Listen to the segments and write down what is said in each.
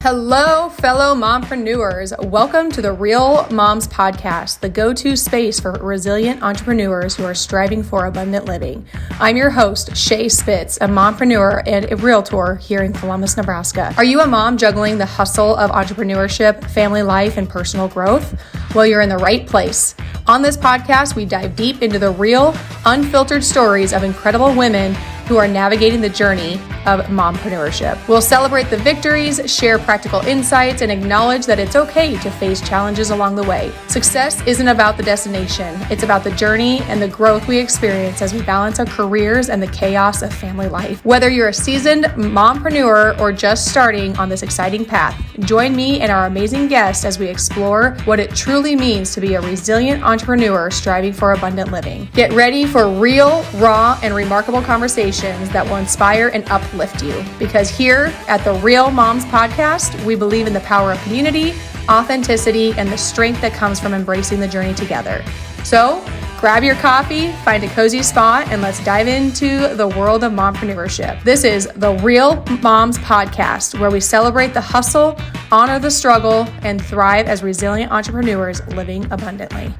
Hello, fellow mompreneurs. Welcome to the Real Moms Podcast, the go-to space for resilient entrepreneurs who are striving for abundant living. I'm your host, Shay Spitz, a mompreneur and a realtor here in Columbus, Nebraska. Are you a mom juggling the hustle of entrepreneurship, family life, and personal growth? Well, you're in the right place. On this podcast, we dive deep into the real, unfiltered stories of incredible women who are navigating the journey of mompreneurship. We'll celebrate the victories, share practical insights, and acknowledge that it's okay to face challenges along the way. Success isn't about the destination. It's about the journey and the growth we experience as we balance our careers and the chaos of family life. Whether you're a seasoned mompreneur or just starting on this exciting path, join me and our amazing guests as we explore what it truly means to be a resilient entrepreneur striving for abundant living. Get ready for real, raw, and remarkable conversations that will inspire and uplift you. Because here at the Real Moms Podcast, we believe in the power of community, authenticity, and the strength that comes from embracing the journey together. So grab your coffee, find a cozy spot, and let's dive into the world of mompreneurship. This is the Real Moms Podcast, where we celebrate the hustle, honor the struggle, and thrive as resilient entrepreneurs living abundantly.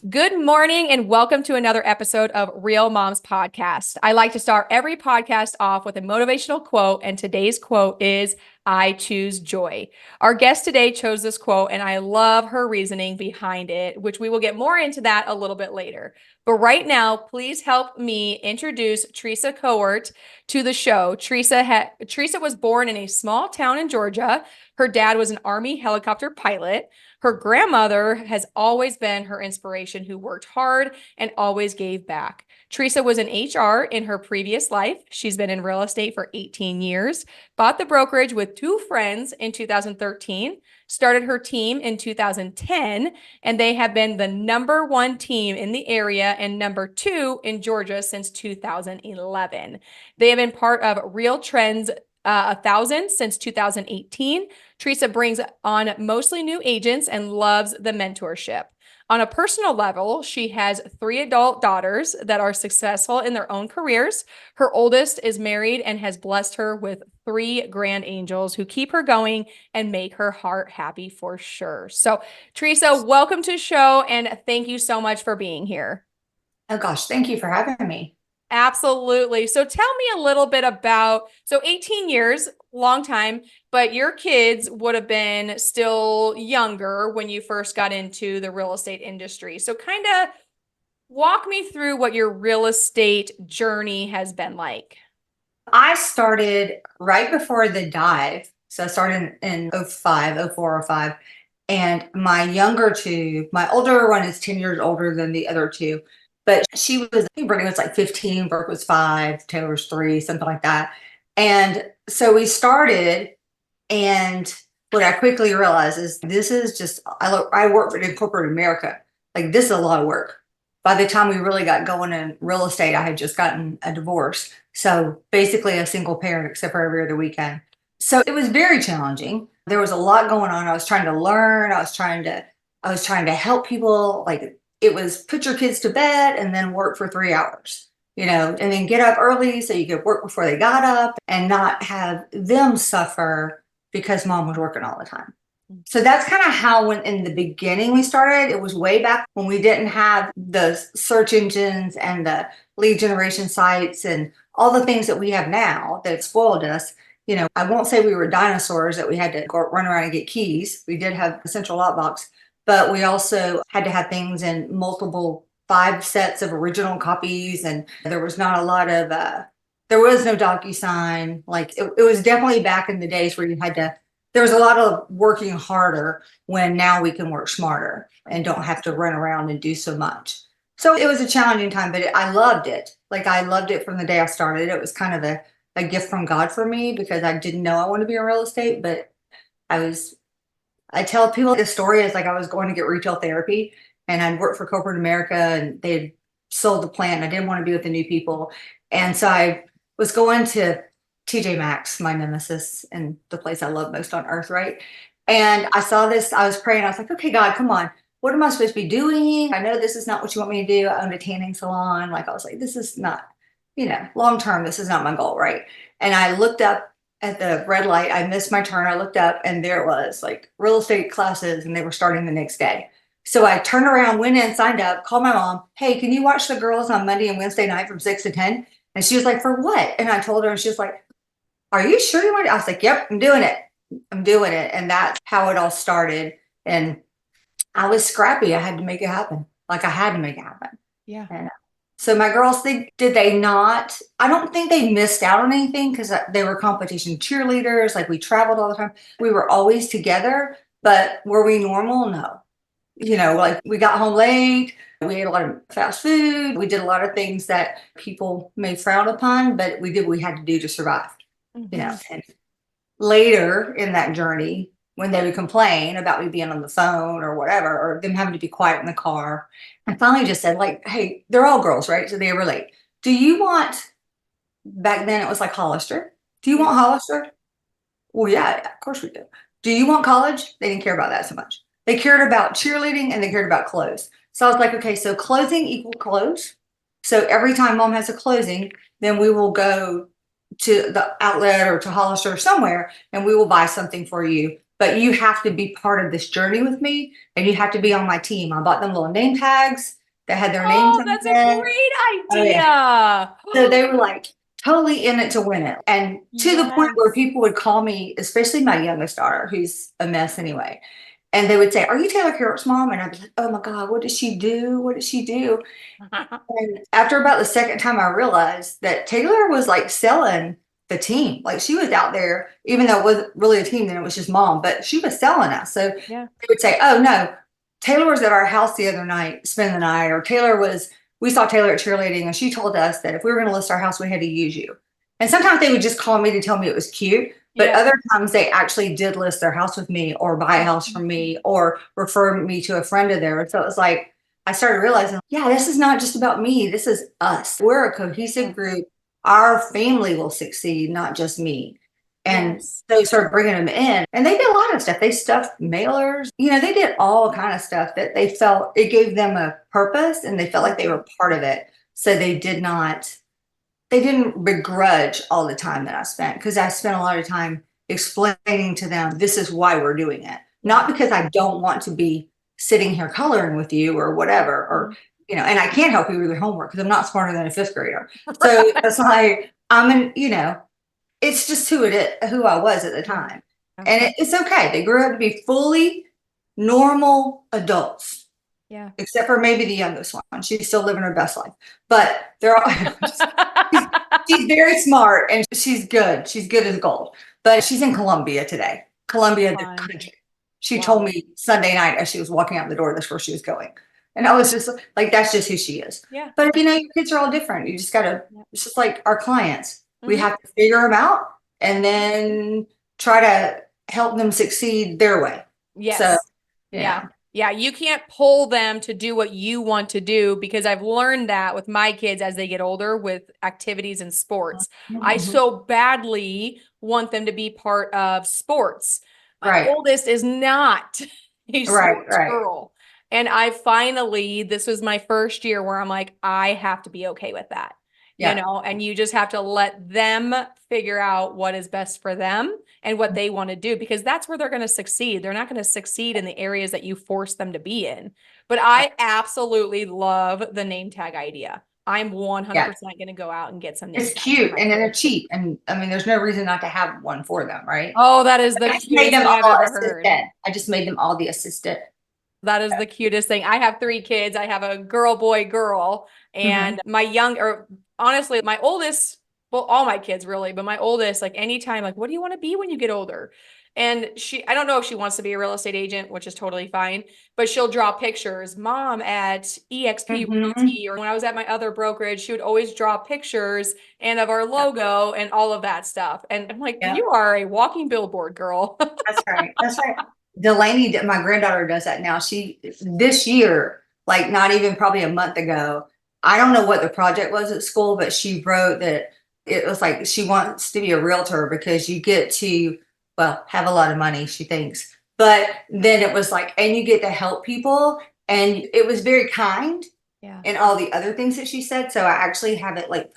Good morning and welcome to another episode of Real Moms Podcast. I like to start every podcast off with a motivational quote, and today's quote is, "I choose joy." Our guest today chose this quote, and I love her reasoning behind it, which we will get more into that a little bit later. But right now, please help me introduce Teresa Cowart to the show. Teresa was born in a small town in Georgia. Her dad was an Army helicopter pilot. Her grandmother has always been her inspiration, who worked hard and always gave back. Teresa was in HR in her previous life. She's been in real estate for 18 years, bought the brokerage with two friends in 2013, started her team in 2010, and they have been the number one team in the area and number two in Georgia since 2011. They have been part of Real Trends 1,000 since 2018. Teresa brings on mostly new agents and loves the mentorship. On a personal level, she has 3 adult daughters that are successful in their own careers. Her oldest is married and has blessed her with 3 grand angels who keep her going and make her heart happy for sure. So, Teresa, welcome to the show, and thank you so much for being here. Oh gosh, thank you for having me. Absolutely. So tell me a little bit about, 18 years, long time, but your kids would have been still younger when you first got into the real estate industry. So kind of walk me through what your real estate journey has been like. I started right before the dive. So I started in 05, 04, 05. And my older one is 10 years older than the other two. But I think Brittany was like 15, Brooke was 5, Taylor's 3, something like that. And so we started, and what I quickly realized is this is just, I work in corporate America. Like, this is a lot of work. By the time we really got going in real estate, I had just gotten a divorce. So basically a single parent, except for every other weekend. So it was very challenging. There was a lot going on. I was trying to learn. I was trying to help people. Like, it was put your kids to bed and then work for 3 hours, and then get up early so you could work before they got up and not have them suffer because mom was working all the time. So that's kind of how, when in the beginning we started, it was way back when we didn't have the search engines and the lead generation sites and all the things that we have now that spoiled us. I won't say we were dinosaurs that we had to go run around and get keys. We did have a central lockbox, but we also had to have things in 5 sets of original copies. And there was not a lot of, there was no DocuSign. Like, it was definitely back in the days where there was a lot of working harder, when now we can work smarter and don't have to run around and do so much. So it was a challenging time, but I loved it. Like, I loved it from the day I started. It was kind of a gift from God for me, because I didn't know I wanted to be in real estate, but I tell people this story as like I was going to get retail therapy, and I'd worked for corporate America, and they had sold the plant. I didn't want to be with the new people. And so I was going to TJ Maxx, my nemesis, and the place I love most on earth, right? And I saw this, I was praying, I was like, okay, God, come on. what am I supposed to be doing? I know this is not what you want me to do. I owned a tanning salon. Like, I was like, this is not, long term, this is not my goal, right? And I looked up at the red light. I missed my turn. I looked up and there it was, like, real estate classes, and they were starting the next day. So I turned around, went in, signed up, called my mom. Hey, can you watch the girls on Monday and Wednesday night from 6 to 10? And she was like, for what? And I told her, and she was like, are you sure you want it? I was like, yep, I'm doing it. I'm doing it. And that's how it all started. And I was scrappy. I had to make it happen. Like, I had to make it happen. Yeah. And so my girls, did they not? I don't think they missed out on anything because they were competition cheerleaders. Like, we traveled all the time. We were always together, but were we normal? No. Like, we got home late. We ate a lot of fast food. We did a lot of things that people may frown upon, but we did what we had to do to survive. And later in that journey, when they would complain about me being on the phone or whatever, or them having to be quiet in the car, I finally just said, like, hey, they're all girls, right? So they relate. Do you want, back then it was like Hollister. Do you want Hollister? Well, yeah, of course we do. Do you want college? They didn't care about that so much. They cared about cheerleading and they cared about clothes. So I was like, okay, so clothing equal clothes. So every time mom has a closing, then we will go to the outlet or to Hollister or somewhere, and we will buy something for you. But you have to be part of this journey with me, and you have to be on my team. I bought them little name tags that had their names on that's it. a great idea. So they were like totally in it to win it. And to the point where people would call me, especially my youngest daughter, who's a mess anyway. And they would say, are you Taylor Cawart's mom? And I'd be like, oh my God, what did she do? What did she do? And after about the second time, I realized that Taylor was like selling the team. Like, she was out there, even though it wasn't really a team, then it was just mom, but she was selling us. So they would say, oh no, Taylor was at our house the other night, spending the night, or we saw Taylor at cheerleading, and she told us that if we were going to list our house, we had to use you. And sometimes they would just call me to tell me it was cute. But other times they actually did list their house with me or buy a house from me or refer me to a friend of theirs. So it was like, I started realizing, this is not just about me. This is us. We're a cohesive group. Our family will succeed, not just me. And so they started bringing them in, and they did a lot of stuff. They stuffed mailers. They did all kind of stuff that they felt it gave them a purpose, and they felt like they were part of it. So they didn't begrudge all the time that I spent, because I spent a lot of time explaining to them, this is why we're doing it. Not because I don't want to be sitting here coloring with you or whatever, or, and I can't help you with your homework because I'm not smarter than a fifth grader. So it's like, it's just who I was at the time. And it's okay. They grew up to be fully normal adults. Yeah. Except for maybe the youngest one. She's still living her best life. But they're all she's very smart, and she's good. She's good as gold. But she's in Columbia today. Columbia, the country. She told me Sunday night as she was walking out the door, that's where she was going. And I was just like, that's just who she is. Yeah. But your kids are all different. You just gotta, it's just like our clients. We have to figure them out and then try to help them succeed their way. Yes. So, yeah, you can't pull them to do what you want to do, because I've learned that with my kids as they get older with activities and sports. I so badly want them to be part of sports. My oldest is not a sports girl. And this was my first year where I'm like, I have to be okay with that. And you just have to let them figure out what is best for them and what they want to do, because that's where they're going to succeed. They're not going to succeed in the areas that you force them to be in. But I absolutely love the name tag idea. I'm 100% going to go out and get some name tags. It's cute, and they're cheap. And I mean, there's no reason not to have one for them, right? Oh, that is the cutest thing I've ever heard. I just made them all the assistant. That is the cutest thing. I have 3 kids. I have a girl, boy, girl. And honestly, my oldest, well, all my kids really, but my oldest, like, anytime, like, what do you want to be when you get older? And I don't know if she wants to be a real estate agent, which is totally fine, but she'll draw pictures. Mom at EXP Realty, or when I was at my other brokerage, she would always draw pictures and of our logo and all of that stuff. And I'm like, you are a walking billboard, girl. That's right. That's right. Delaney, my granddaughter, does that now. This year, like, not even probably a month ago, I don't know what the project was at school, but she wrote that it was like she wants to be a realtor because you get to, have a lot of money, she thinks. But then it was like, and you get to help people And it was very kind Yeah. in all the other things that she said. So I actually have it like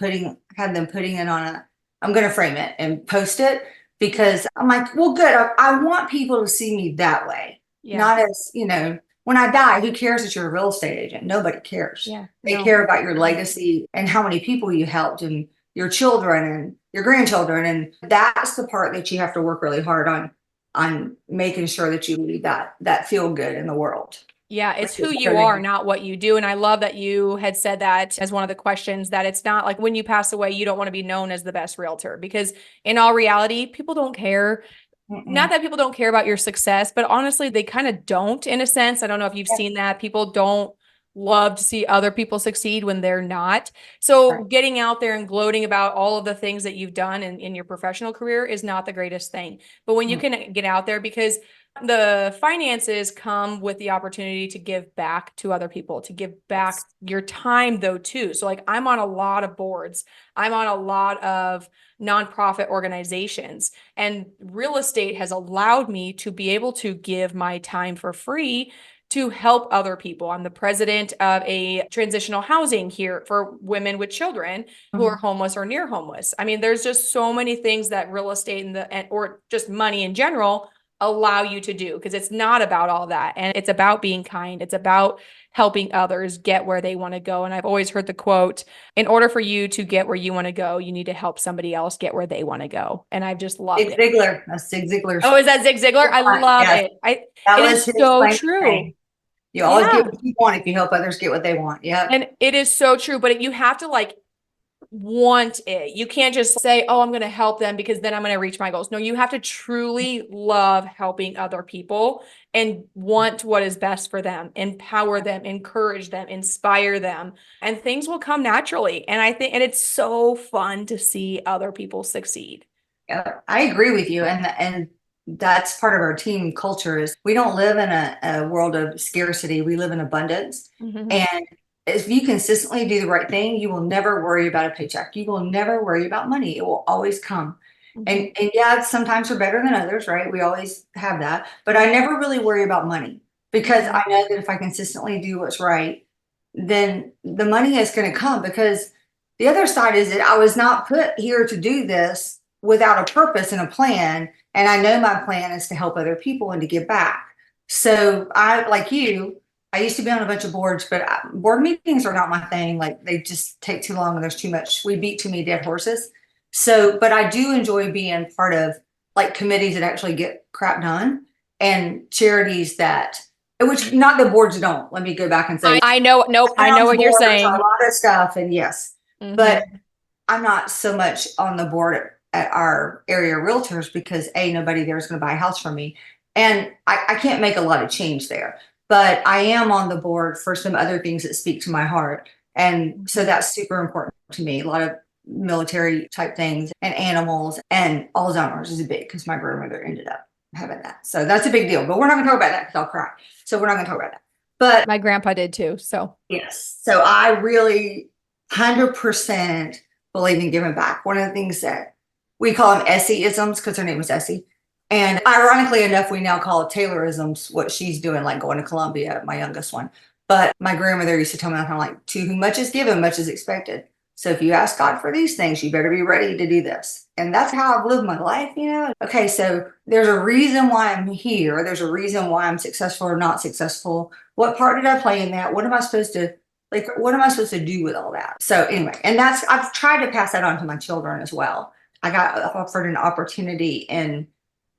had them putting it on I'm going to frame it and post it because I'm like, well, good. I want people to see me that way. Yeah. Not as, when I die, who cares that you're a real estate agent? Nobody cares. Yeah. They care about your legacy and how many people you helped and your children and your grandchildren. And that's the part that you have to work really hard on making sure that you leave that feel good in the world. Yeah, it's who you are, not what you do. And I love that you had said that as one of the questions, that it's not like when you pass away, you don't want to be known as the best realtor, because in all reality, people don't care. Not that people don't care about your success, but honestly, they kind of don't, in a sense. I don't know if you've seen that. People don't love to see other people succeed when they're not. So getting out there and gloating about all of the things that you've done in your professional career is not the greatest thing. But when you can get out there, because the finances come with the opportunity to give back to other people, to give back your time though too. So like I'm on a lot of boards. I'm on a lot of nonprofit organizations, and real estate has allowed me to be able to give my time for free to help other people. I'm the president of a transitional housing here for women with children who are homeless or near homeless. I mean, there's just so many things that real estate or just money in general allow you to do, because it's not about all that. And it's about being kind. It's about helping others get where they want to go. And I've always heard the quote, in order for you to get where you want to go, you need to help somebody else get where they want to go. And I've just loved it. Ziglar. That's Zig Ziglar. Oh, is that Zig Ziglar? I love it. That it was is so true. You always get what you want if you help others get what they want. Yeah. And it is so true, but you have to like want it. You can't just say, oh, I'm going to help them because then I'm going to reach my goals. No, you have to truly love helping other people and want what is best for them, empower them, encourage them, inspire them, and things will come naturally. And it's so fun to see other people succeed. Yeah, I agree with you. And that's part of our team culture is we don't live in a world of scarcity. We live in abundance. And if you consistently do the right thing, you will never worry about a paycheck. You will never worry about money. It will always come. And yeah, sometimes we're better than others, right? We always have that. But I never really worry about money because I know that if I consistently do what's right, then the money is going to come. Because the other side is that I was not put here to do this without a purpose and a plan. And I know my plan is to help other people and to give back. So like you, I used to be on a bunch of boards, but board meetings are not my thing. Like they just take too long and there's too much. We beat too many dead horses. So, but I do enjoy being part of like committees that actually get crap done and charities which not the boards don't. Let me go back and say, I know. Nope. I know what you're saying. A lot of stuff. And yes, but I'm not so much on the board at our area realtors because nobody there is going to buy a house from me. And I can't make a lot of change there. But I am on the board for some other things that speak to my heart. And so that's super important to me. A lot of military type things and animals, and Alzheimer's is big because my grandmother ended up having that. So that's a big deal. But we're not going to talk about that because I'll cry. So we're not going to talk about that. But my grandpa did too. So yes. So I really 100% believe in giving back. One of the things that we call them Essie-isms because her name was Essie. And ironically enough, we now call it Taylorisms, what she's doing, like going to Columbia, my youngest one. But my grandmother used to tell me, kind of like, to whom much is given, much is expected. So if you ask God for these things, you better be ready to do this. And that's how I've lived my life, Okay, so there's a reason why I'm here. There's a reason why I'm successful or not successful. What part did I play in that? What am I supposed to do with all that? So anyway, and I've tried to pass that on to my children as well. I got offered an opportunity in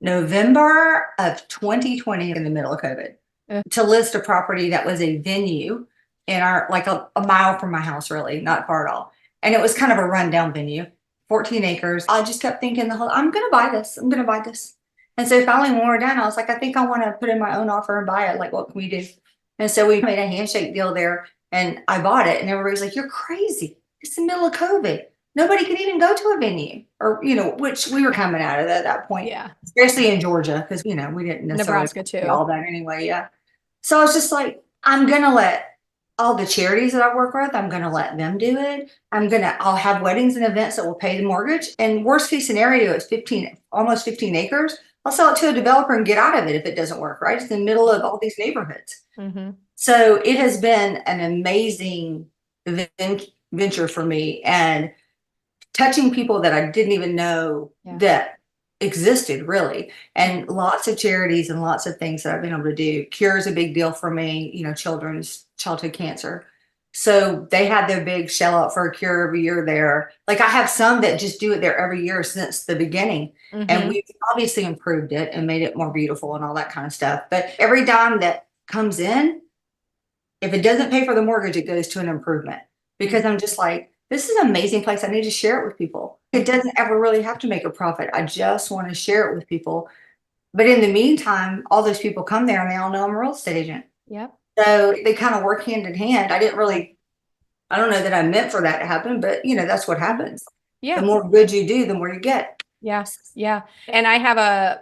November of 2020 in the middle of COVID to list a property that was a venue in our, like a mile from my house, really, not far at all. And it was kind of a rundown venue, 14 acres. I just kept thinking I'm going to buy this. I'm going to buy this. And so finally when we were done, I was like, I think I want to put in my own offer and buy it. Like, what can we do? And so we made a handshake deal there and I bought it. And everybody was like, you're crazy. It's the middle of COVID. Nobody could even go to a venue or, which we were coming out of at that point. Yeah. Especially in Georgia, because, we didn't necessarily Nebraska too. All that anyway. Yeah. So I was just like, I'm going to let all the charities that I work with, I'm going to let them do it. I'll have weddings and events that will pay the mortgage. And worst case scenario, it's almost 15 acres. I'll sell it to a developer and get out of it if it doesn't work, right? It's in the middle of all these neighborhoods. So it has been an amazing venture for me, and touching people that I didn't even know Yeah. that existed, really. And lots of charities and lots of things that I've been able to do. Cure is a big deal for me, children's childhood cancer. So they had their big shell out for a cure every year there. Like I have some that just do it there every year since the beginning. And we've obviously improved it and made it more beautiful and all that kind of stuff. But every dime that comes in, if it doesn't pay for the mortgage, it goes to an improvement, because I'm just like, this is an amazing place. I need to share it with people. It doesn't ever really have to make a profit. I just want to share it with people. But in the meantime, all those people come there and they all know I'm a real estate agent. Yep. So they kind of work hand in hand. I don't know that I meant for that to happen, but that's what happens. Yeah. The more good you do, the more you get. Yeah. Yeah. And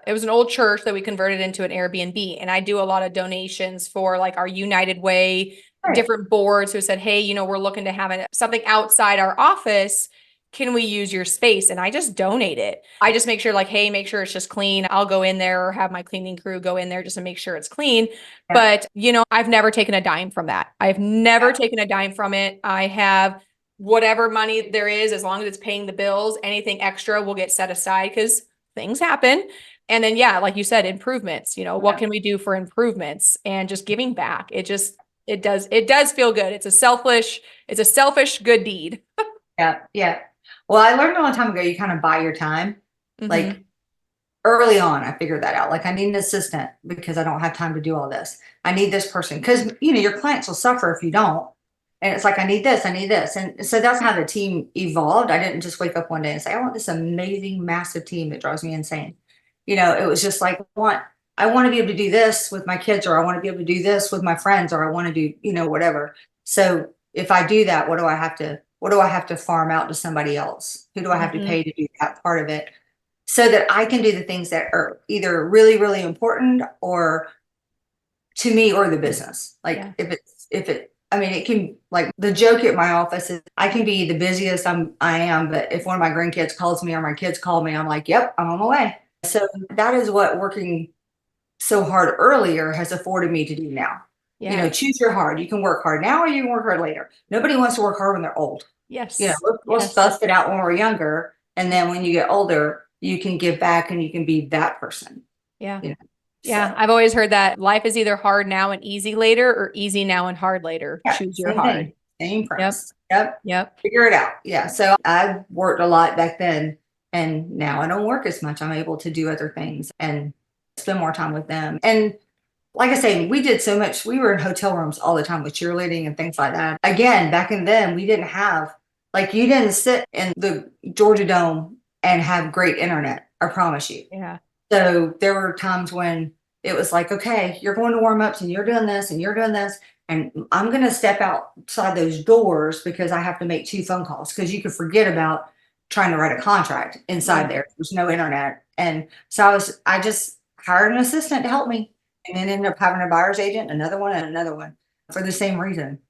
it was an old church that we converted into an Airbnb. And I do a lot of donations for like our United Way, Right. different boards who said, hey, we're looking to have something outside our office. Can we use your space? And I just donate it. I just make sure like, hey, make sure it's just clean. I'll go in there or have my cleaning crew go in there just to make sure it's clean. Yeah. But, I've never taken a dime from that. I've never taken a dime from it. I have whatever money there is, as long as it's paying the bills, anything extra will get set aside because things happen. And then, yeah, like you said, improvements, what can we do for improvements and just giving back? It does feel good. It's a selfish good deed. Yeah. Yeah. Well, I learned a long time ago, you kind of buy your time. Like Mhm. early on, I figured that out. Like I need an assistant because I don't have time to do all this. I need this person because, your clients will suffer if you don't. And it's like, I need this, I need this. And so that's how the team evolved. I didn't just wake up one day and say, I want this amazing, massive team that drives me insane. It was just like, I want to be able to do this with my kids, or I want to be able to do this with my friends, or I want to do, whatever. So if I do that, what do I have to farm out to somebody else? Who do I have to pay to do that part of it? So that I can do the things that are either really, really important or to me or the business. Like I mean, it can, like the joke at my office is I can be the busiest I am, but if one of my grandkids calls me or my kids call me, I'm like, yep, I'm on my way. So that is what working so hard earlier has afforded me to do now. Yeah. Choose your hard. You can work hard now or you can work hard later. Nobody wants to work hard when they're old. Yes. Let's bust it out when we're younger. And then when you get older, you can give back and you can be that person. Yeah. So. Yeah. I've always heard that life is either hard now and easy later, or easy now and hard later. Yeah, Choose your same hard. thing. Same premise. Yep. Yep. Figure it out. Yeah. So I worked a lot back then, and now I don't work as much. I'm able to do other things and spend more time with them. And like I say, we did so much. We were in hotel rooms all the time with cheerleading and things like that. Again, back in then, we didn't have, like, you didn't sit in the Georgia Dome and have great internet. I promise you. Yeah. So there were times when it was like, okay, you're going to warm ups and you're doing this and you're doing this. And I'm going to step outside those doors because I have to make 2 phone calls, because you could forget about trying to write a contract inside there. There's no internet. And so I just hired an assistant to help me, and then ended up having a buyer's agent, another one and another one, for the same reason.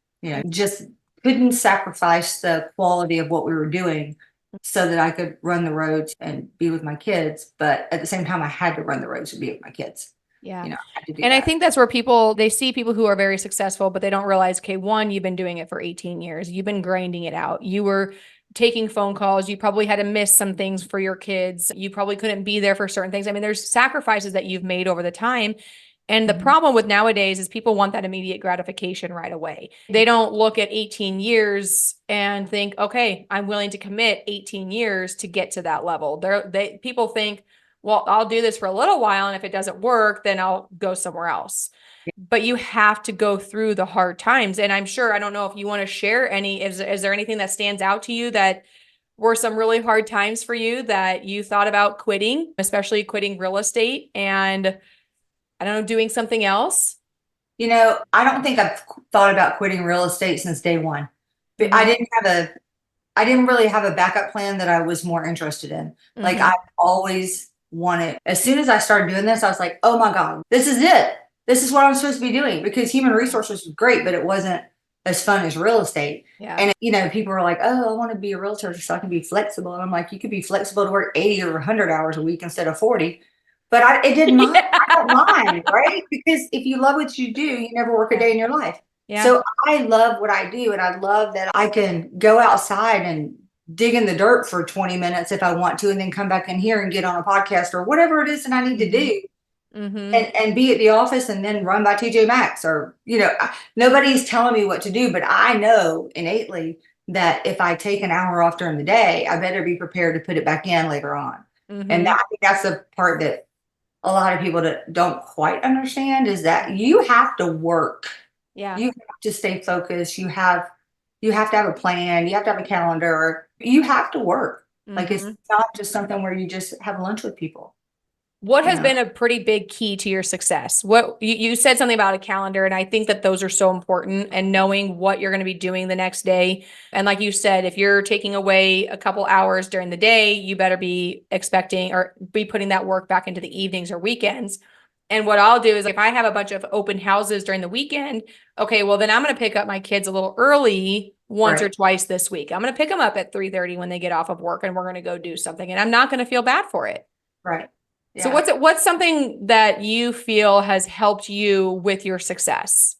Just couldn't sacrifice the quality of what we were doing so that I could run the roads and be with my kids. But at the same time, I had to run the roads to be with my kids. Yeah. I had to do And that. I think that's where they see people who are very successful, but they don't realize, okay, one, you've been doing it for 18 years. You've been grinding it out. You were taking phone calls. You probably had to miss some things for your kids. You probably couldn't be there for certain things. I mean, there's sacrifices that you've made over the time. And the problem with nowadays is people want that immediate gratification right away. They don't look at 18 years and think, okay, I'm willing to commit 18 years to get to that level. People think, well, I'll do this for a little while, and if it doesn't work, then I'll go somewhere else. But you have to go through the hard times. And I'm sure, I don't know if you want to share is there anything that stands out to you that were some really hard times for you that you thought about quitting, especially quitting real estate and, I don't know, doing something else? I don't think I've thought about quitting real estate since day one. But I didn't really have a backup plan that I was more interested in. Like I always wanted, as soon as I started doing this, I was like, oh my God, this is it. This is what I'm supposed to be doing, because human resources was great, but it wasn't as fun as real estate. Yeah. And, people were like, oh, I want to be a realtor so I can be flexible. And I'm like, you could be flexible to work 80 or 100 hours a week instead of 40. but it didn't mind. Yeah. I don't mind, right? Because if you love what you do, you never work a day in your life. Yeah. So I love what I do, and I love that I can go outside and dig in the dirt for 20 minutes if I want to, and then come back in here and get on a podcast or whatever it is that I need to do. And be at the office and then run by TJ Maxx, or, nobody's telling me what to do, but I know innately that if I take an hour off during the day, I better be prepared to put it back in later on. And I think that's the part that a lot of people that don't quite understand, is that you have to work. Yeah. You have to stay focused. You have to have a plan. You have to have a calendar. You have to work. Like, it's not just something where you just have lunch with people. What has been a pretty big key to your success? What you said something about a calendar, and I think that those are so important, and knowing what you're going to be doing the next day. And like you said, if you're taking away a couple hours during the day, you better be expecting or be putting that work back into the evenings or weekends. And what I'll do is, if I have a bunch of open houses during the weekend, okay, well then I'm going to pick up my kids a little early once or twice this week. I'm going to pick them up at 3:30 when they get off of work, and we're going to go do something, and I'm not going to feel bad for it. Right. So what's something that you feel has helped you with your success?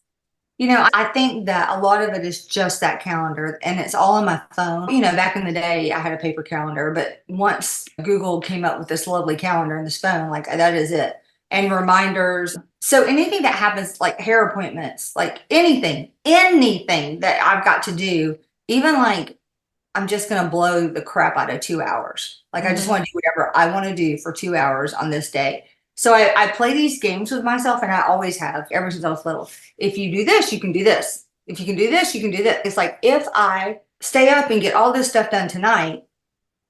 I think that a lot of it is just that calendar, and it's all on my phone. Back in the day, I had a paper calendar, but once Google came up with this lovely calendar in this phone, like, that is it. And reminders. So anything that happens, like hair appointments, like anything that I've got to do, even like, I'm just going to blow the crap out of 2 hours. Like, I just want to do whatever I want to do for 2 hours on this day. So I play these games with myself, and I always have, ever since I was little. If you do this, you can do this. If you can do this, you can do this. It's like, if I stay up and get all this stuff done tonight,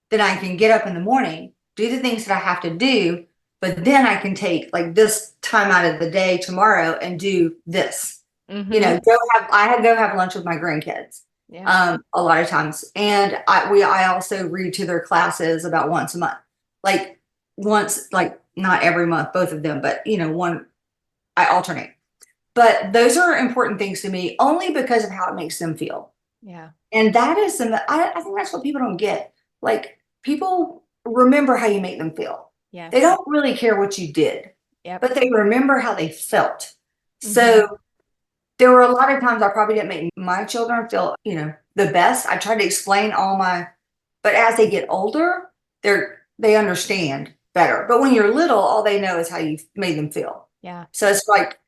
then I can get up in the morning, do the things that I have to do, but then I can take like this time out of the day tomorrow and do this. Go have lunch with my grandkids. A lot of times. And I also read to their classes about once a month, like not every month, both of them, but I alternate. But those are important things to me, only because of how it makes them feel. Yeah. And that is I think that's what people don't get. Like, people remember how you make them feel. Yeah. They don't really care what you did, but they remember how they felt. So there were a lot of times I probably didn't make my children feel, the best. I tried to explain but as they get older, they understand better. But when you're little, all they know is how you made them feel. Yeah. So it's like,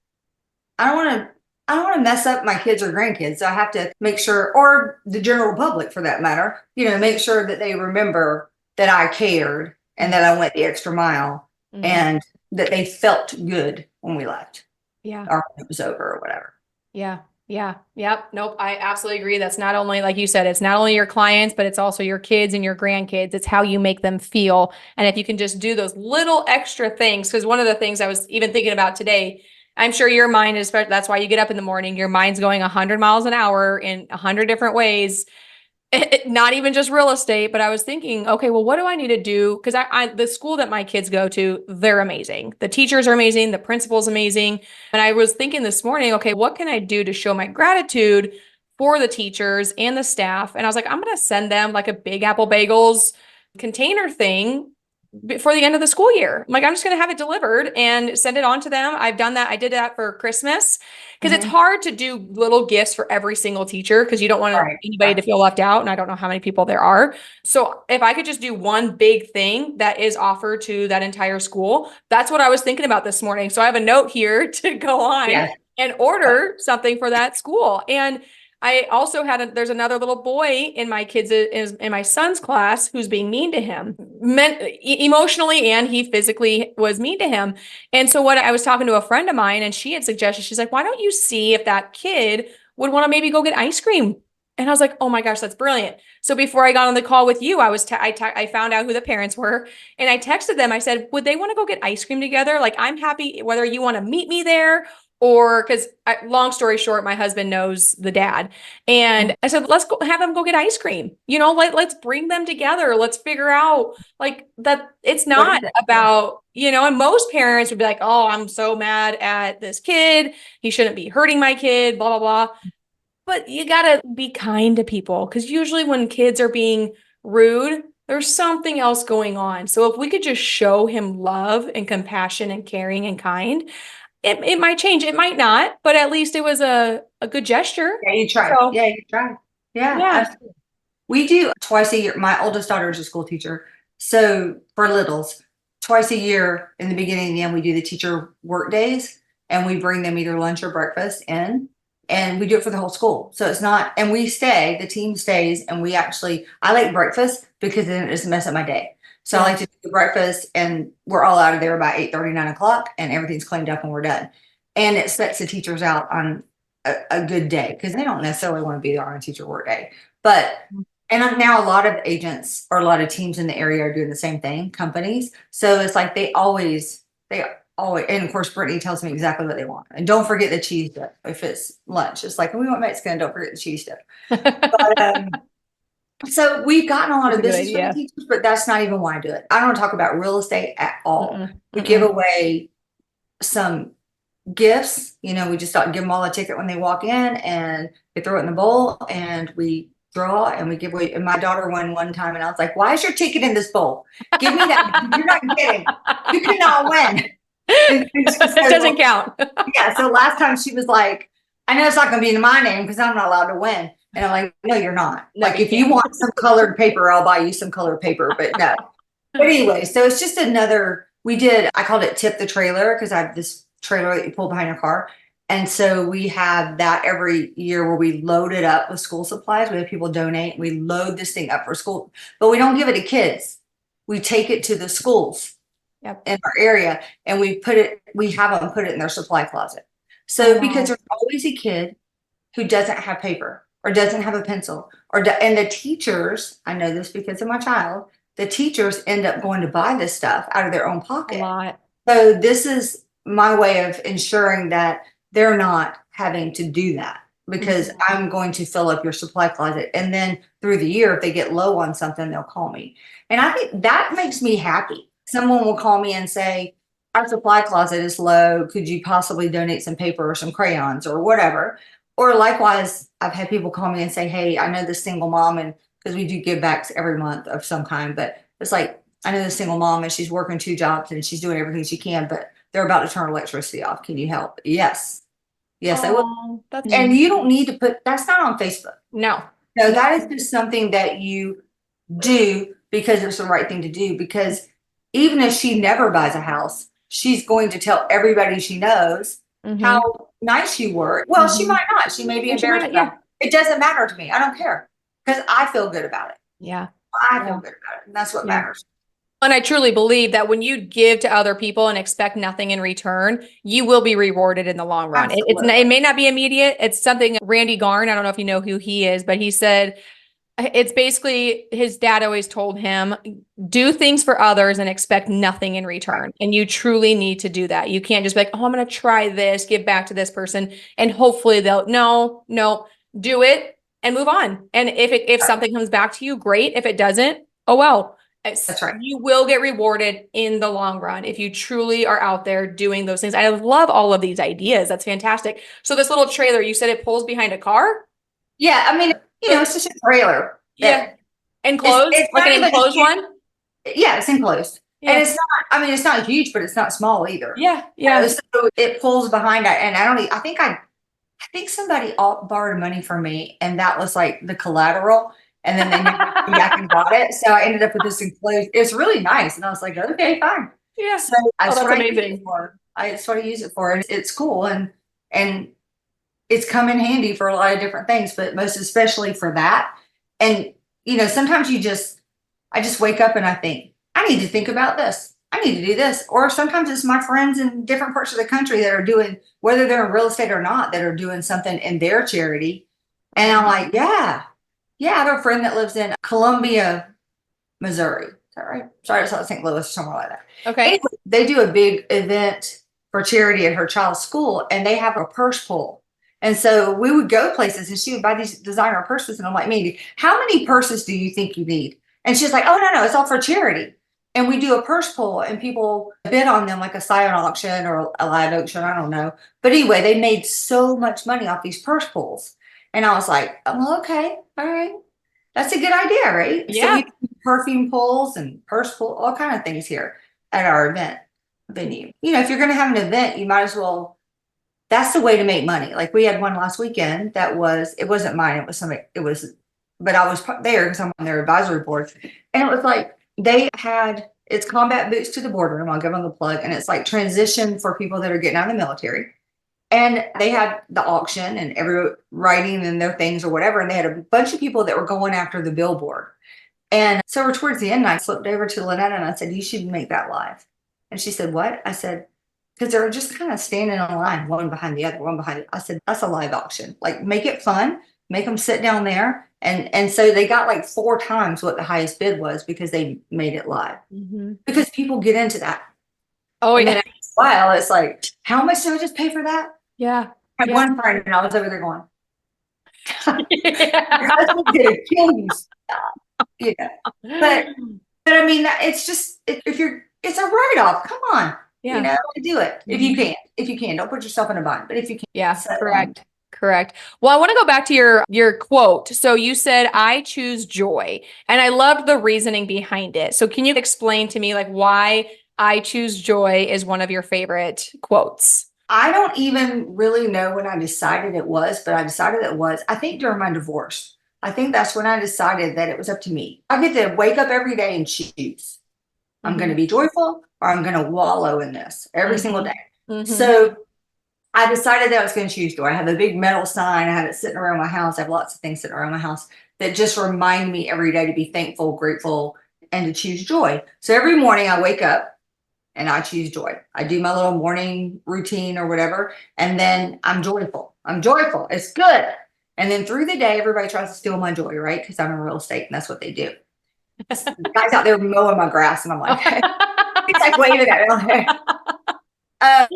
I don't want to mess up my kids or grandkids. So I have to make sure, or the general public for that matter, make sure that they remember that I cared and that I went the extra mile, and that they felt good when we left. Yeah. Or when it was over or whatever. Yeah. Yeah. Yep. Nope. I absolutely agree. That's not only, like you said, it's not only your clients, but it's also your kids and your grandkids. It's how you make them feel. And if you can just do those little extra things, because one of the things I was even thinking about today, I'm sure your mind is, that's why you get up in the morning, your mind's going 100 miles an hour in 100 different ways. Not even just real estate, but I was thinking, okay, well, what do I need to do? Because the school that my kids go to, they're amazing. The teachers are amazing. The principal's amazing. And I was thinking this morning, okay, what can I do to show my gratitude for the teachers and the staff? And I was like, I'm going to send them like a Big Apple Bagels container thing before the end of the school year. I'm just going to have it delivered and send it on to them. I've done that. I did that for Christmas, because it's hard to do little gifts for every single teacher, because you don't want anybody to feel left out. And I don't know how many people there are. So if I could just do one big thing that is offered to that entire school, that's what I was thinking about this morning. So I have a note here to go on and order something for that school. And I also there's another little boy in my in my son's class who's being mean to him, emotionally, and he physically was mean to him. And so I was talking to a friend of mine, and she had suggested, she's like, why don't you see if that kid would want to maybe go get ice cream? And I was like, oh my gosh, that's brilliant. So before I got on the call with you, I found out who the parents were, and I texted them. I said, would they want to go get ice cream together? Like, I'm happy whether you want to meet me there, or because long story short, my husband knows the dad. And I said, let's go have them go get ice cream. Let's bring them together. Let's figure out like that. It's not about, and most parents would be like, oh, I'm so mad at this kid. He shouldn't be hurting my kid, blah, blah, blah. But you got to be kind to people, because usually when kids are being rude, there's something else going on. So if we could just show him love and compassion and caring and kind, it might change. It might not, but at least it was a good gesture. Yeah, you try. So, Yeah, you try. Yeah, yeah. absolutely. We do twice a year. My oldest daughter is a school teacher. So for littles, twice a year in the beginning and the end, we do the teacher work days and we bring them either lunch or breakfast in and we do it for the whole school. So it's not, and we stay, the team stays and I like breakfast because then it doesn't mess up my day. So I like to do the breakfast and we're all out of there by 8:30, 9 o'clock and everything's cleaned up and we're done. And it sets the teachers out on a good day because they don't necessarily want to be there on a teacher work day. But and now a lot of agents or a lot of teams in the area are doing the same thing, companies. So it's like they always, and of course, Brittany tells me exactly what they want. And don't forget the cheese dip if it's lunch. It's like, we want Mexican, don't forget the cheese dip. But, so we've gotten a lot of business from the teachers, but that's not even why I do it. I don't talk about real estate at all. We give away some gifts. You know, we just give them all a ticket when they walk in and they throw it in the bowl and we draw and we give away. And my daughter won one time and I was like, why is your ticket in this bowl? Give me that. You're not kidding. You cannot win. It doesn't count. Yeah. So last time she was like, I know it's not going to be in my name because I'm not allowed to win. And I'm like, no, you're not. No, like, if you want some colored paper, I'll buy you some colored paper, but no. But anyway, so it's just I called it Tip the Trailer because I have this trailer that you pull behind your car. And so we have that every year where we load it up with school supplies. We have people donate. We load this thing up for school, but we don't give it to kids. We take it to the schools in our area and we have them put it in their supply closet. So because there's always a kid who doesn't have paper or doesn't have a pencil and the teachers, I know this because of my child, the teachers end up going to buy this stuff out of their own pocket. A lot. So this is my way of ensuring that they're not having to do that because I'm going to fill up your supply closet. And then through the year, if they get low on something, they'll call me. And I think that makes me happy. Someone will call me and say, our supply closet is low. Could you possibly donate some paper or some crayons or whatever? Or likewise, I've had people call me and say, hey, I know this single mom, and because we do give backs every month of some kind, but it's like, I know this single mom and she's working 2 jobs and she's doing everything she can, but they're about to turn electricity off. Can you help? Yes. Yes, I will. And you don't need to that's not on Facebook. No, that is just something that you do because it's the right thing to do. Because even if she never buys a house, she's going to tell everybody she knows how nice you were. Well, she might not. She may be embarrassed. It doesn't matter to me. I don't care because I feel good about it. Yeah. I feel good about it. And that's what matters. And I truly believe that when you give to other people and expect nothing in return, you will be rewarded in the long run. It may not be immediate. It's something Randy Garn, I don't know if you know who he is, but he said it's basically his dad always told him, do things for others and expect nothing in return. And you truly need to do that. You can't just be like, oh, I'm going to try this, give back to this person. And hopefully they'll no, do it and move on. And if something comes back to you, great. If it doesn't, oh, well. That's right. You will get rewarded in the long run if you truly are out there doing those things. I love all of these ideas. That's fantastic. So this little trailer, you said it pulls behind a car? Yeah. I mean, it's just a trailer. Yeah. Enclosed? It's like an enclosed one? Yeah, it's enclosed. Yeah. And it's not huge, but it's not small either. Yeah. Yeah. So it pulls behind it. And I think somebody borrowed money from me and that was like the collateral. And then they came back and got it. So I ended up with this enclosed. It's really nice. And I was like, okay, fine. Yeah. So that's what I use it for. That's what I use it for. It's cool. And it's come in handy for a lot of different things, but most especially for that. And, sometimes I just wake up and I think, I need to think about this. I need to do this. Or sometimes it's my friends in different parts of the country that are doing, whether they're in real estate or not, that are doing something in their charity. And I'm like, yeah, I have a friend that lives in Columbia, Missouri. Is that right? Sorry, it's not St. Louis or somewhere like that. Okay. Anyway, they do a big event for charity at her child's school and they have a purse pull. And so we would go places and she would buy these designer purses. And I'm like, Mandy, how many purses do you think you need? And she's like, oh, no, it's all for charity. And we do a purse pull and people bid on them like a silent auction or a live auction. I don't know. But anyway, they made so much money off these purse pulls. And I was like, oh, okay, all right. That's a good idea, right? Yeah. So perfume pulls and purse pull, all kind of things here at our event venue. You know, if you're going to have an event, you might as well. That's the way to make money. Like we had one last weekend it wasn't mine. It was somebody, but I was there because I'm on their advisory board. And it was like, it's combat boots to the boardroom. I'll give them the plug. And it's like transition for people that are getting out of the military. And they had the auction and every writing and their things or whatever. And they had a bunch of people that were going after the billboard. And so we're towards the end, I slipped over to Lynette and I said, you should make that live. And she said, what? I said, because they're just kind of standing in line, one behind the other, one behind it. I said, that's a live auction. Like, make it fun, make them sit down there. And so they got like 4 times what the highest bid was because they made it live. Because people get into that. Oh, and yeah. Then after a while, it's like, how much did I just pay for that? Yeah. I had one friend and I was over there going, your husband's gonna kill you. Yeah. But I mean, it's just, it's a write-off. Come on. Yeah. You know, do it if you can. If you can, don't put yourself in a bind. But if you can, yeah, correct. Well, I want to go back to your quote. So you said, "I choose joy," and I loved the reasoning behind it. So can you explain to me like why "I choose joy" is one of your favorite quotes? I don't even really know when I decided it was, but I decided it was. I think during my divorce. I think that's when I decided that it was up to me. I get to wake up every day and choose. I'm going to be joyful or I'm going to wallow in this every single day. So I decided that I was going to choose joy. I have a big metal sign. I have it sitting around my house. I have lots of things sitting around my house that just remind me every day to be thankful, grateful, and to choose joy. So every morning I wake up and I choose joy. I do my little morning routine or whatever. And then I'm joyful. It's good. And then through the day, everybody tries to steal my joy, right? Because I'm in real estate and that's what they do. Guys out there mowing my grass, and I'm like, it's like waving at me. But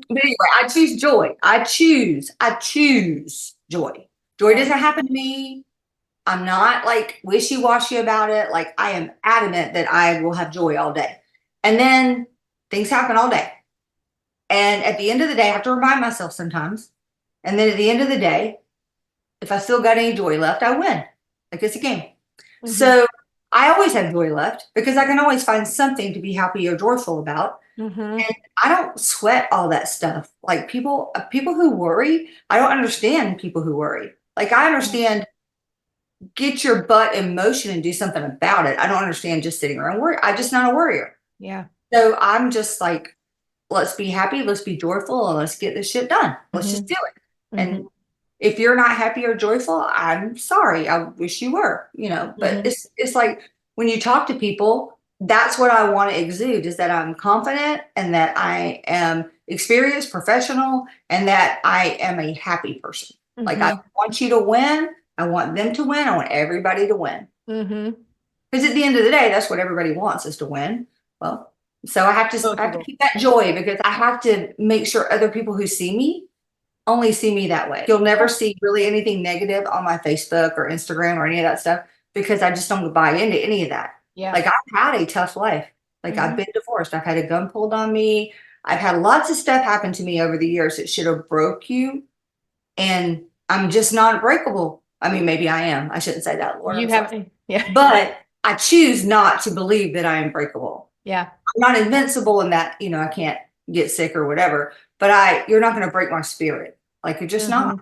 anyway, I choose joy. I choose joy. Joy doesn't happen to me. I'm not like wishy-washy about it. Like I am adamant that I will have joy all day. And then things happen all day. And at the end of the day, I have to remind myself sometimes. And then at the end of the day, if I still got any joy left, I win. Like it's a game. So I always have joy left because I can always find something to be happy or joyful about. And I don't sweat all that stuff. Like people who worry, I don't understand people who worry. Like I understand get your butt in motion and do something about it. I don't understand just sitting around worry. I'm just not a worrier. Yeah. So I'm just like, let's be happy, let's be joyful, and let's get this shit done. Let's just do it. And if you're not happy or joyful, I'm sorry. I wish you were, you know, but it's like when you talk to people, that's what I want to exude is that I'm confident and that I am experienced, professional, and that I am a happy person. Like I want you to win. I want them to win. I want everybody to win. Because at the end of the day, that's what everybody wants is to win. Well, so I have to keep that joy because I have to make sure other people who see me only see me that way. You'll never see really anything negative on my Facebook or Instagram or any of that stuff because I just don't buy into any of that. Yeah. Like I've had a tough life. Like I've been divorced. I've had a gun pulled on me. I've had lots of stuff happen to me over the years that should have broke you. And I'm just not breakable. I mean, maybe I am. I shouldn't say that, Lord. You haven't. Yeah. But I choose not to believe that I am breakable. Yeah. I'm not invincible in that, you know, I can't get sick or whatever, but you're not going to break my spirit. Like you're just not.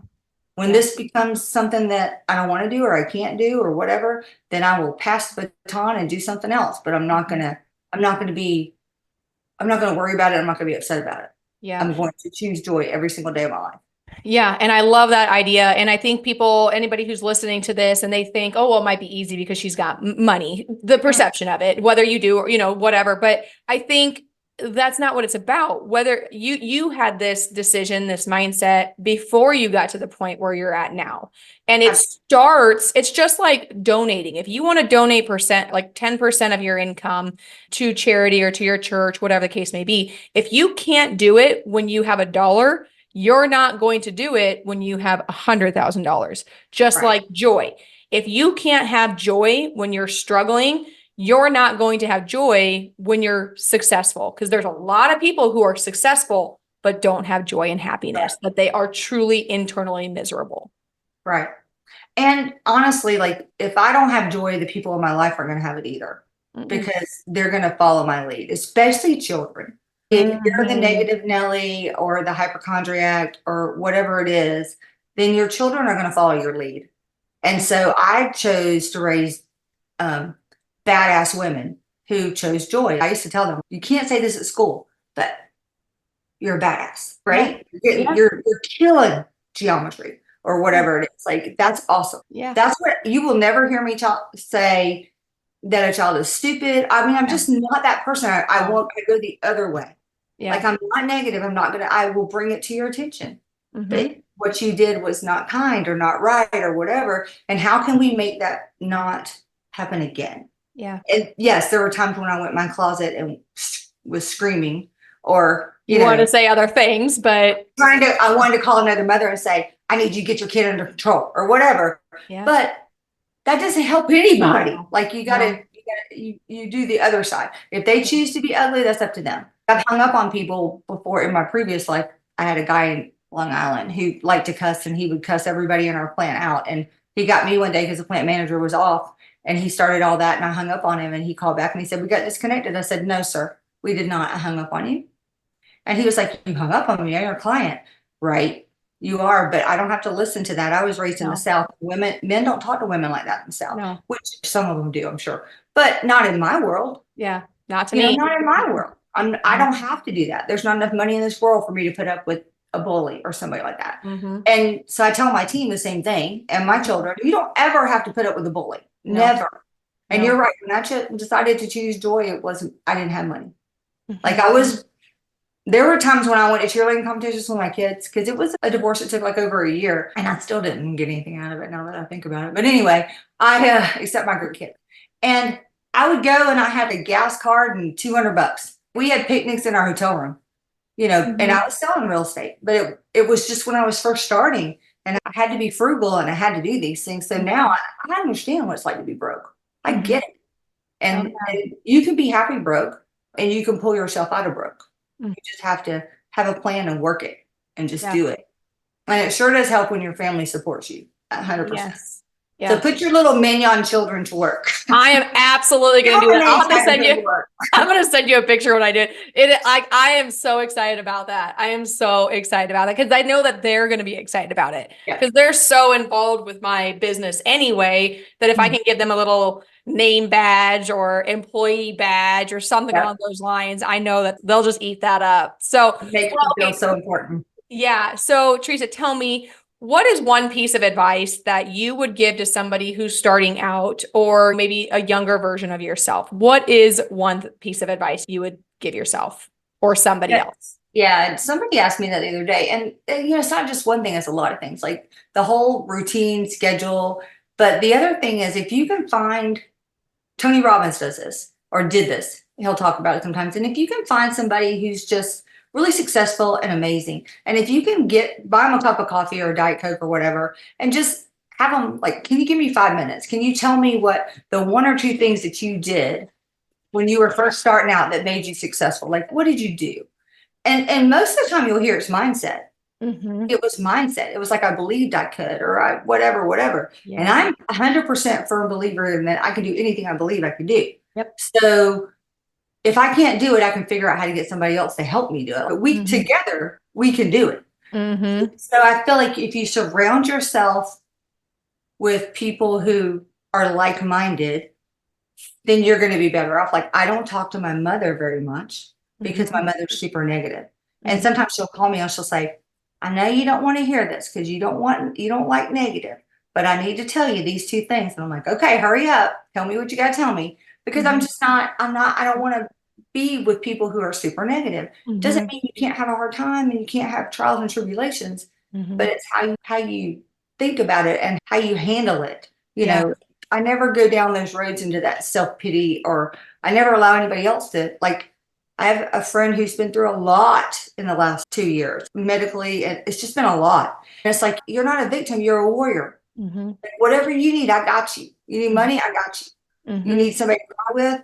When this becomes something that I don't want to do or I can't do or whatever, then I will pass the baton and do something else. But I'm not going to worry about it. I'm not going to be upset about it. Yeah. I'm going to choose joy every single day of my life. Yeah. And I love that idea. And I think anybody who's listening to this and they think, oh, well, it might be easy because she's got money, the perception of it, whether you do or, you know, whatever. But I think that's not what it's about. Whether you had this decision, this mindset before you got to the point where you're at now. And it's just like donating. If you want to donate like 10% of your income to charity or to your church, whatever the case may be, if you can't do it when you have $1, you're not going to do it when you have $100,000, just like joy. If you can't have joy when you're struggling, you're not going to have joy when you're successful, because there's a lot of people who are successful but don't have joy and happiness, that they are truly internally miserable. Right. And honestly, like if I don't have joy, the people in my life are going to have it either because they're going to follow my lead, especially children. If you're the negative Nelly or the hypochondriac or whatever it is, then your children are going to follow your lead. And so I chose to raise badass women who chose joy. I used to tell them, you can't say this at school, but you're a badass, right? Yeah. You're killing geometry or whatever it is. Like, that's awesome. Yeah. That's what you will never hear me say that a child is stupid. I mean, I'm just not that person. I go the other way. Yeah. Like, I'm not negative. I will bring it to your attention. That what you did was not kind or not right or whatever. And how can we make that not happen again? Yeah. And yes, there were times when I went in my closet and was screaming or, you want to say other things, but I wanted to call another mother and say, I need you to get your kid under control or whatever. Yeah. But that doesn't help anybody. Like you do the other side. If they choose to be ugly, that's up to them. I've hung up on people before in my previous life. I had a guy in Long Island who liked to cuss, and he would cuss everybody in our plant out. And he got me one day because the plant manager was off, and he started all that, and I hung up on him, and he called back and he said, we got disconnected. I said, no, sir, we did not. I hung up on you. And he was like, you hung up on me. I'm your client. Right. You are, but I don't have to listen to that. I was raised in the South. Men don't talk to women like that in the South, which some of them do, I'm sure, but not in my world. Yeah. Not to me. Not in my world. I don't have to do that. There's not enough money in this world for me to put up with a bully or somebody like that. And so I tell my team the same thing. And my children, you don't ever have to put up with a bully. Never. And you're right. When I decided to choose joy, I didn't have money. Like there were times when I went to cheerleading competitions with my kids because it was a divorce that took like over a year, and I still didn't get anything out of it now that I think about it. But anyway, except my group kid. And I would go and I had a gas card and $200. We had picnics in our hotel room, and I was selling real estate, but it was just when I was first starting, and I had to be frugal and I had to do these things. So now I understand what it's like to be broke. I get it. And you can be happy broke, and you can pull yourself out of broke. You just have to have a plan and work it and just do it. And it sure does help when your family supports you 100%. Yes. So put your little minion children to work. I am absolutely going to do it. I'm going to send you a picture when I do it. I am so excited about that. I am so excited about it because I know that they're going to be excited about it because they're so involved with my business anyway, that if I can give them a little name badge or employee badge or something along those lines, I know that they'll just eat that up. So it makes them feel so important. Yeah. So Teresa, tell me, what is one piece of advice that you would give to somebody who's starting out, or maybe a younger version of yourself? What is one piece of advice you would give yourself or somebody else? Yeah. Somebody asked me that the other day, and it's not just one thing, it's a lot of things, like the whole routine schedule. But the other thing is, if you can find, Tony Robbins does this or did this, he'll talk about it sometimes. And if you can find somebody who's just really successful and amazing, and if you can buy them a cup of coffee or a Diet Coke or whatever, and just have them like, can you give me 5 minutes? Can you tell me what the one or two things that you did when you were first starting out that made you successful? Like, what did you do? And most of the time you'll hear it's mindset. It was mindset. It was like, I believed I could, or whatever. Yeah. And I'm 100% firm believer in that I can do anything I believe I can do. Yep. So if I can't do it, I can figure out how to get somebody else to help me do it. But together, we can do it. So I feel like if you surround yourself with people who are like-minded, then you're going to be better off. Like, I don't talk to my mother very much because my mother's super negative. And sometimes she'll call me and she'll say, I know you don't want to hear this because you don't like negative, but I need to tell you these two things. And I'm like, okay, hurry up. Tell me what you got to tell me, because I don't want to be with people who are super negative. Doesn't mean you can't have a hard time and you can't have trials and tribulations, but it's how you think about it and how you handle it. You know, I never go down those roads into that self-pity, or I never allow anybody else to, like, I have a friend who's been through a lot in the last 2 years medically, and it's just been a lot. And it's like, you're not a victim, you're a warrior. Like, whatever you need, I got you. You need money, I got you. You need somebody to cry with,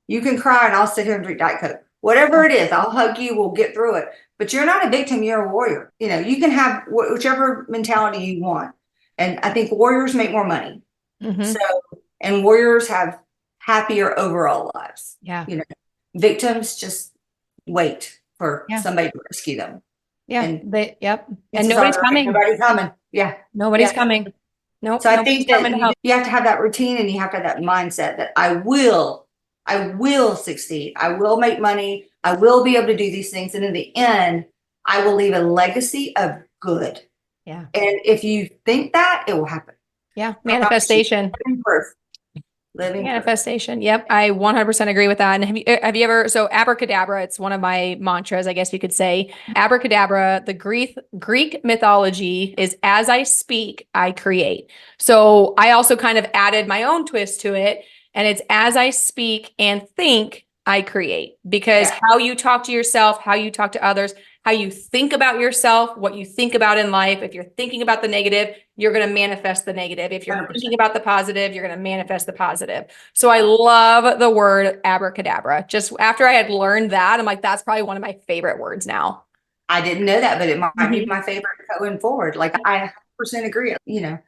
you can cry and I'll sit here and drink Diet Coke. Whatever it is, I'll hug you, we'll get through it. But you're not a victim, you're a warrior. You can have whichever mentality you want. And I think warriors make more money. Mm-hmm. So, and warriors have happier overall lives. Yeah. You know, victims just wait for Yeah. somebody to rescue them. Yeah. And Yep. And chances nobody's are coming. nobody's coming. Yeah. Nobody's Yeah. coming. Nope. So I Nobody's think that coming to help. you have to have that routine and you have to have that mindset that I will succeed. I will make money. I will be able to do these things. And in the end, I will leave a legacy of good. Yeah. And if you think that, it will happen. Yeah. Manifestation. Living proof. Living Manifestation. Yep. I 100% agree with that. And have you ever, so abracadabra, it's one of my mantras, I guess you could say. Abracadabra, the Greek mythology is as I speak, I create. So I also kind of added my own twist to it. And it's as I speak and think, I create. Because how you talk to yourself, how you talk to others, how you think about yourself, what you think about in life. If you're thinking about the negative, you're going to manifest the negative. If you're 100%. thinking about the positive, you're going to manifest the positive. So I love the word abracadabra. Just after I had learned that, I'm like, that's probably one of my favorite words now. I didn't know that, but it might be my favorite going forward. Like I 100% agree. You know,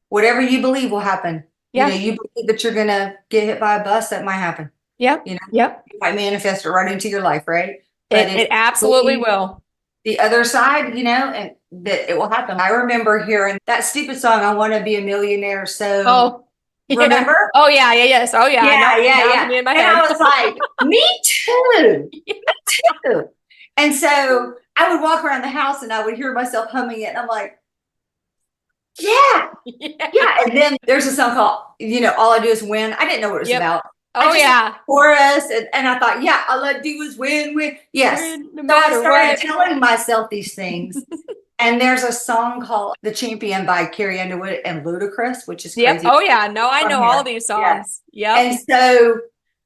whatever you believe will happen. Yeah. You know, you believe that you're going to get hit by a bus, that might happen. Yep. You know, yep. You might manifest it right into your life, right? But It absolutely will. The other side, you know, and that it will happen. I remember hearing that stupid song, I Want to Be a Millionaire. So remember? Oh yeah. Yes. Oh yeah. Yeah. In my and head. I was like, me too. Me too. And so I would walk around the house and I would hear myself humming it. And I'm like, yeah. And then there's a song called, you know, All I Do Is Win. I didn't know what it was about. Oh yeah. Chorus. And I thought, yeah, all I do is win. Yes. So I started telling myself these things. And there's a song called The Champion by Carrie Underwood and Ludacris, which is crazy. Oh yeah. No, I know all these songs. Yeah. And so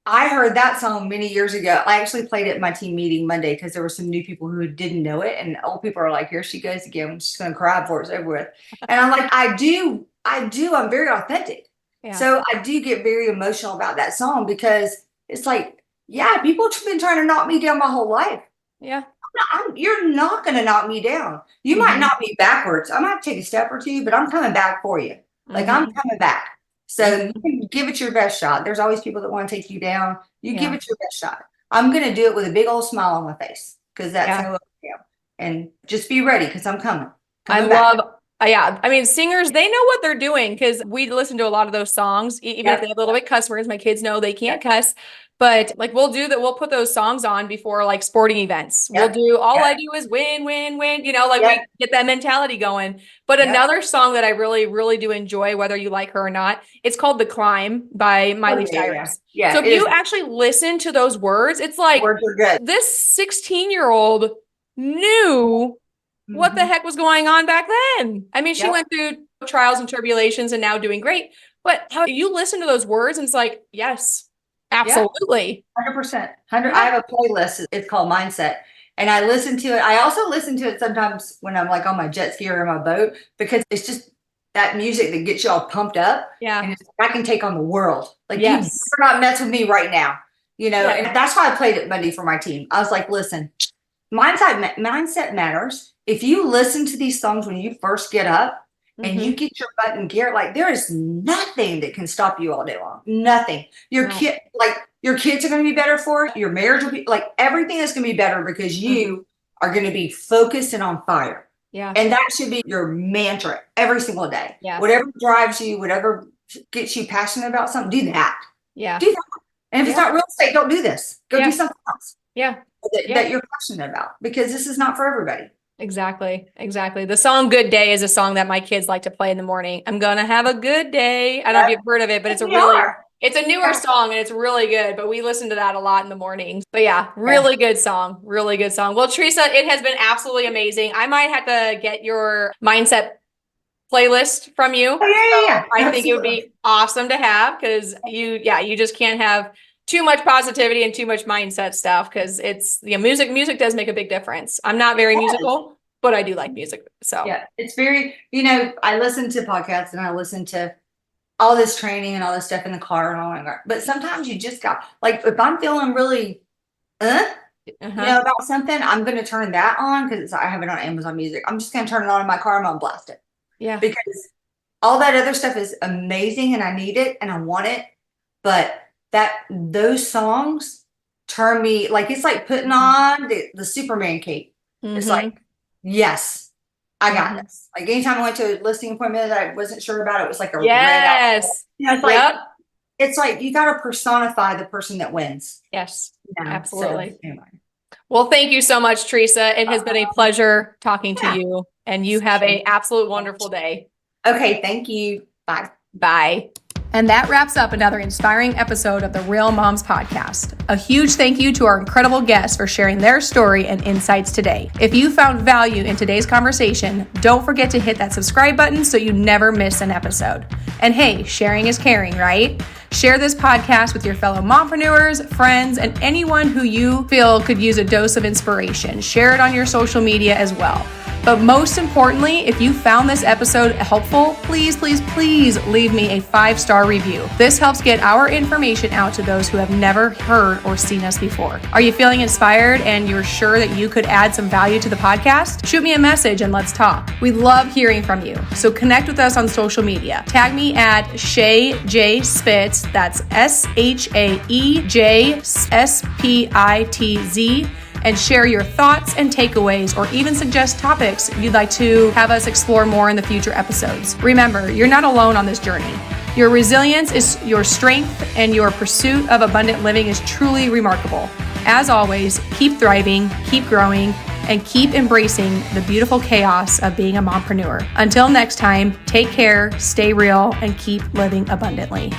I heard that song many years ago. I actually played it at my team meeting Monday because there were some new people who didn't know it. And old people are like, here she goes again. She's going to cry before it's over with. And I'm like, I do. I'm very authentic. Yeah. So I do get very emotional about that song because it's like, yeah, people have been trying to knock me down my whole life. Yeah. You're not going to knock me down. You might knock me backwards. I might take a step or two, but I'm coming back for you. Like I'm coming back. So you can give it your best shot. There's always people that want to take you down. You give it your best shot. I'm going to do it with a big old smile on my face because that's how I am. And just be ready because I'm coming. I love I mean, singers, they know what they're doing because we listen to a lot of those songs, even if they have a little bit cuss words. My kids know they can't cuss, but like we'll put those songs on before like sporting events. We'll do All I Do Is Win, you know, like we get that mentality going. But another song that I really, really do enjoy, whether you like her or not, it's called The Climb by Miley Cyrus. Yeah. So if you actually listen to those words, it's like this 16-year-old knew what the heck was going on back then? I mean, she went through trials and tribulations and now doing great. But how you listen to those words and it's like, yes, absolutely. 100%. I have a playlist. It's called Mindset. And I listen to it. I also listen to it sometimes when I'm like on my jet ski or in my boat because it's just that music that gets you all pumped up. Yeah. And I can take on the world. Like you better not mess with me right now. You know, and that's why I played it Monday for my team. I was like, listen, mindset matters. If you listen to these songs when you first get up and you get your butt in gear, like there is nothing that can stop you all day long. Nothing. Your kids are going to be better for it. Your marriage will be like everything is going to be better because you are going to be focused and on fire. Yeah. And that should be your mantra every single day. Yeah. Whatever drives you, whatever gets you passionate about something, do that. Yeah. Do that. And if it's not real estate, don't do this. Go do something else. Yeah. That you're passionate about because this is not for everybody. Exactly. The song Good Day is a song that my kids like to play in the morning. I'm going to have a good day. I don't know if you've heard of it, but it's a newer song and it's really good, but we listen to that a lot in the mornings. But yeah, really good song. Well, Teresa, it has been absolutely amazing. I might have to get your mindset playlist from you. I think it would be awesome to have because you just can't have too much positivity and too much mindset stuff because it's music does make a big difference. I'm not very musical, but I do like music. So it's very, I listen to podcasts and I listen to all this training and all this stuff in the car and all that. But sometimes you just got like, if I'm feeling really, about something, I'm going to turn that on because I have it on Amazon Music. I'm just going to turn it on in my car. I'm going to blast it. Yeah. Because all that other stuff is amazing and I need it and I want it. But those songs turn me, like, it's like putting on the Superman cape. It's like, yes, I got this. Like anytime I went to a listing appointment that I wasn't sure about, it was like a red outfit. It's like you got to personify the person that wins. Yes, Yeah, absolutely. So, anyway. Well, thank you so much, Teresa. It has been a pleasure talking to you, and you have an absolute wonderful day. Okay, thank you. Bye. Bye. And that wraps up another inspiring episode of the Real Moms Podcast. A huge thank you to our incredible guests for sharing their story and insights today. If you found value in today's conversation, don't forget to hit that subscribe button so you never miss an episode. And hey, sharing is caring, right? Share this podcast with your fellow mompreneurs, friends, and anyone who you feel could use a dose of inspiration. Share it on your social media as well. But most importantly, if you found this episode helpful, please, please, please leave me a 5-star review. This helps get our information out to those who have never heard or seen us before. Are you feeling inspired and you're sure that you could add some value to the podcast? Shoot me a message and let's talk. We love hearing from you. So connect with us on social media. Tag me at Shay J Spitz. That's ShaeJSpitz. And share your thoughts and takeaways, or even suggest topics you'd like to have us explore more in the future episodes. Remember, you're not alone on this journey. Your resilience is your strength, and your pursuit of abundant living is truly remarkable. As always, keep thriving, keep growing, and keep embracing the beautiful chaos of being a mompreneur. Until next time, take care, stay real, and keep living abundantly.